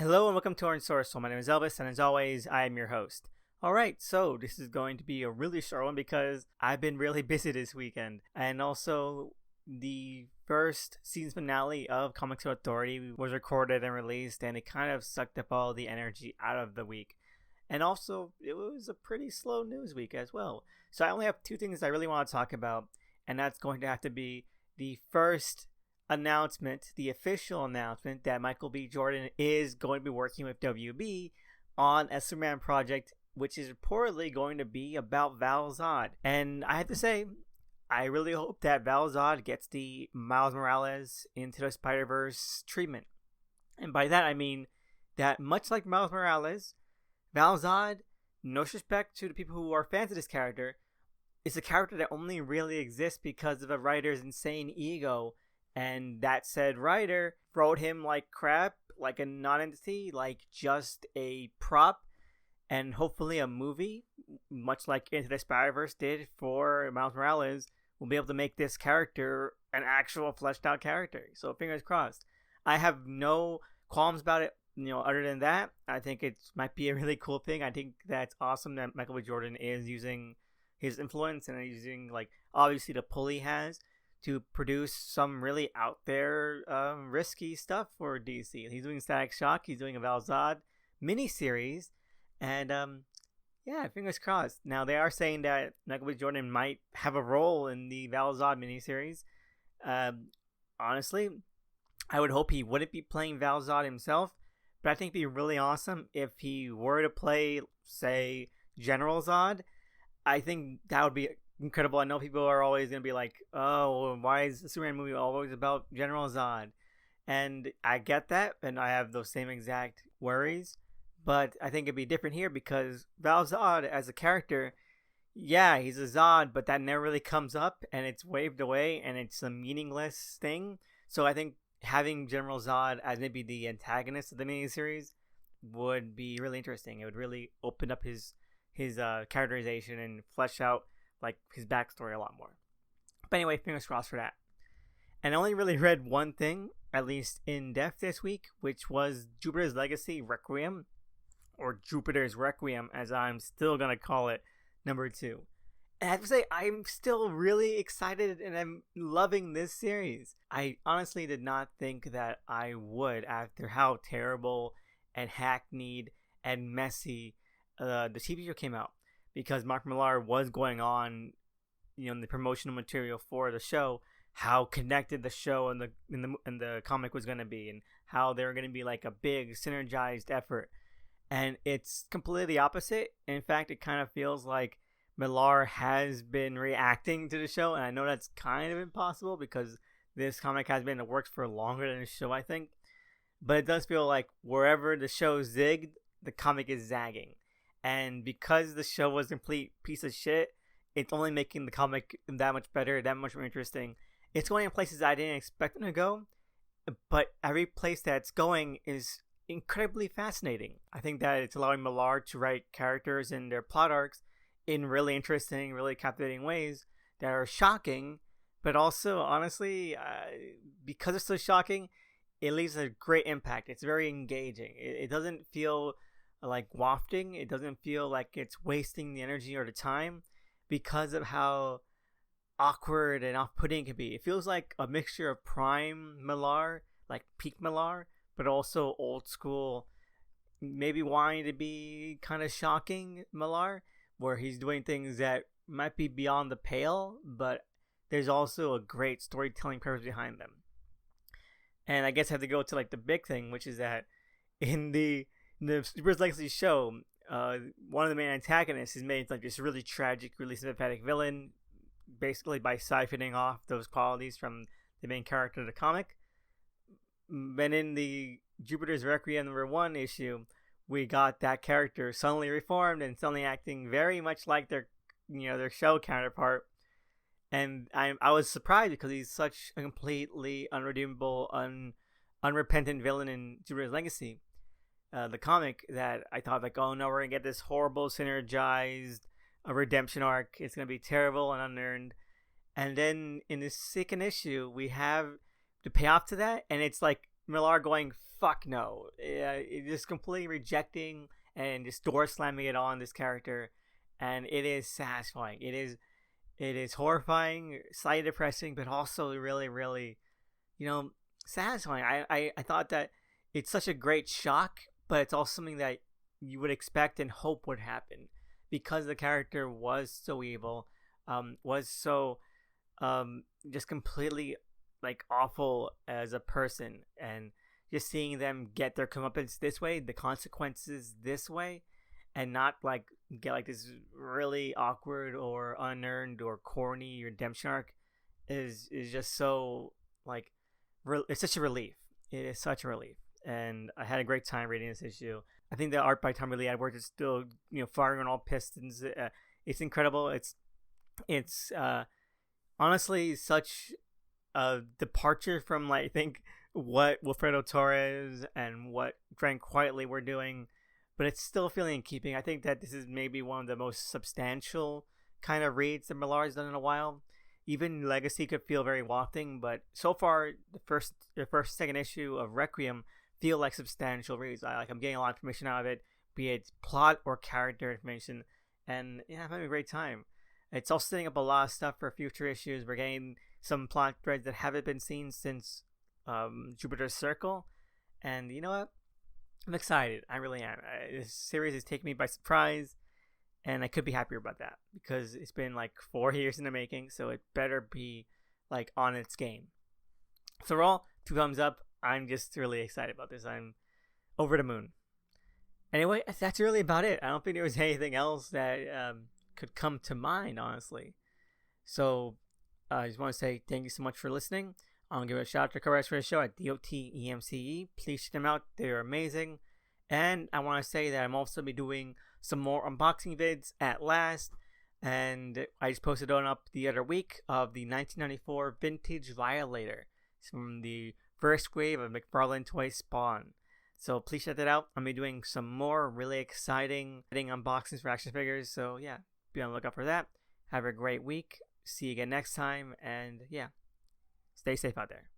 Hello and welcome to Unsourced Wall. My name is Elvis, and as always, I am your host. Alright, so this is going to be a really short one because I've been really busy this weekend. And also, the first season finale of UHthority was recorded and released, and it kind of sucked up all the energy out of the week. And also, it was a pretty slow news week as well. So I only have two things I really want to talk about, and that's going to have to be the first announcement, the official announcement that Michael B. Jordan is going to be working with WB on a Superman project, which is reportedly going to be about Val-Zod. And I have to say, I really hope that Val-Zod gets the Miles Morales Into the Spider-Verse treatment. And by that I mean that much like Miles Morales, Val-Zod, no disrespect to the people who are fans of this character, is a character that only really exists because of a writer's insane ego. And that said writer wrote him like crap, like a non-entity, like just a prop, and hopefully a movie, much like Into the Spider-Verse did for Miles Morales, will be able to make this character an actual fleshed out character. So fingers crossed. I have no qualms about it, other than that. I think it might be a really cool thing. I think that's awesome that Michael B. Jordan is using his influence and using, like, obviously the pull he has to produce some really out there, risky stuff for DC. He's doing Static Shock. He's doing a Val-Zod miniseries, and yeah, fingers crossed. Now they are saying that Michael B. Jordan might have a role in the Val-Zod miniseries. Honestly, I would hope he wouldn't be playing Val-Zod himself, but I think it'd be really awesome if he were to play, say, General Zod. I think that would be incredible. I know people are always going to be like, oh, why is the Superman movie always about General Zod? And I get that, and I have those same exact worries, but I think it'd be different here because Val-Zod as a character, yeah, he's a Zod, but that never really comes up, and it's waved away, and it's a meaningless thing. So I think having General Zod as maybe the antagonist of the miniseries would be really interesting. It would really open up his characterization and flesh out like his backstory a lot more. But anyway, fingers crossed for that. And I only really read one thing, at least in depth this week, which was Jupiter's Legacy Requiem, or Jupiter's Requiem, as I'm still gonna call it, number 2. And I have to say, I'm still really excited and I'm loving this series. I honestly did not think that I would after how terrible and hackneyed and messy the TV show came out. Because Mark Millar was going on, in the promotional material for the show, how connected the show and the comic was going to be, and how they were going to be like a big synergized effort. And it's completely opposite. In fact, it kind of feels like Millar has been reacting to the show, and I know that's kind of impossible because this comic has been in the works for longer than the show, I think. But it does feel like wherever the show zigged, the comic is zagging. And because the show was a complete piece of shit, it's only making the comic that much better, that much more interesting. It's going in places I didn't expect them to go, but every place that it's going is incredibly fascinating. I think that it's allowing Millar to write characters and their plot arcs in really interesting, really captivating ways that are shocking, but also, honestly, because it's so shocking, it leaves a great impact. It's very engaging. It doesn't feel like wafting. It doesn't feel like it's wasting the energy or the time because of how awkward and off-putting it can be. It feels like a mixture of prime Millar, like peak Millar, but also old school, maybe wanting to be kind of shocking Millar, where he's doing things that might be beyond the pale, but there's also a great storytelling purpose behind them. And I guess I have to go to like the big thing, which is that in the Super's Legacy show, one of the main antagonists is made like this really tragic, really sympathetic villain, basically by siphoning off those qualities from the main character of the comic. And in the Jupiter's Requiem number 1 issue, we got that character suddenly reformed and suddenly acting very much like their show counterpart. And I was surprised because he's such a completely unredeemable, unrepentant villain in Jupiter's Legacy. The comic, that I thought like, oh no, we're gonna get this horrible synergized redemption arc. It's gonna be terrible and unearned. And then in this second issue, we have the payoff to that, and it's like Millar going, fuck no. Just completely rejecting and just door slamming it on this character. And it is satisfying. It is horrifying, slightly depressing, but also really, really, satisfying. I thought that it's such a great shock, but it's also something that you would expect and hope would happen because the character was so evil, was so just completely like awful as a person, and just seeing them get their comeuppance this way, the consequences this way, and not like get like this really awkward or unearned or corny redemption arc is just so like it's such a relief. It is such a relief, and I had a great time reading this issue. I think the art by Tommy Lee Edwards is still firing on all pistons. It's incredible. It's honestly such a departure from like I think what Wilfredo Torres and what Drank Quietly were doing, but it's still feeling in keeping. I think that this is maybe one of the most substantial kind of reads that Millar's done in a while. Even Legacy could feel very wafting, but so far the second issue of Requiem feel like substantial reads. I'm getting a lot of information out of it, be it plot or character information, and yeah, I'm having a great time. It's also setting up a lot of stuff for future issues. We're getting some plot threads that haven't been seen since Jupiter's Circle, and you know what? I'm excited. I really am. This series is taking me by surprise, and I could be happier about that because it's been like 4 years in the making, so it better be like on its game. So overall, 2 thumbs up. I'm just really excited about this. I'm over the moon. Anyway, that's really about it. I don't think there was anything else that could come to mind, honestly. So I just want to say thank you so much for listening. I want to give a shout out to co-writers for the show at DOTEMCE. Please check them out. They're amazing. And I want to say that I'm also be doing some more unboxing vids at last. And I just posted one up the other week of the 1994 Vintage Violator. It's from the first wave of McFarlane Toy Spawn. So please check that out. I'm going to be doing some more really exciting unboxings for action figures. So yeah, be on the lookout for that. Have a great week. See you again next time. And yeah, stay safe out there.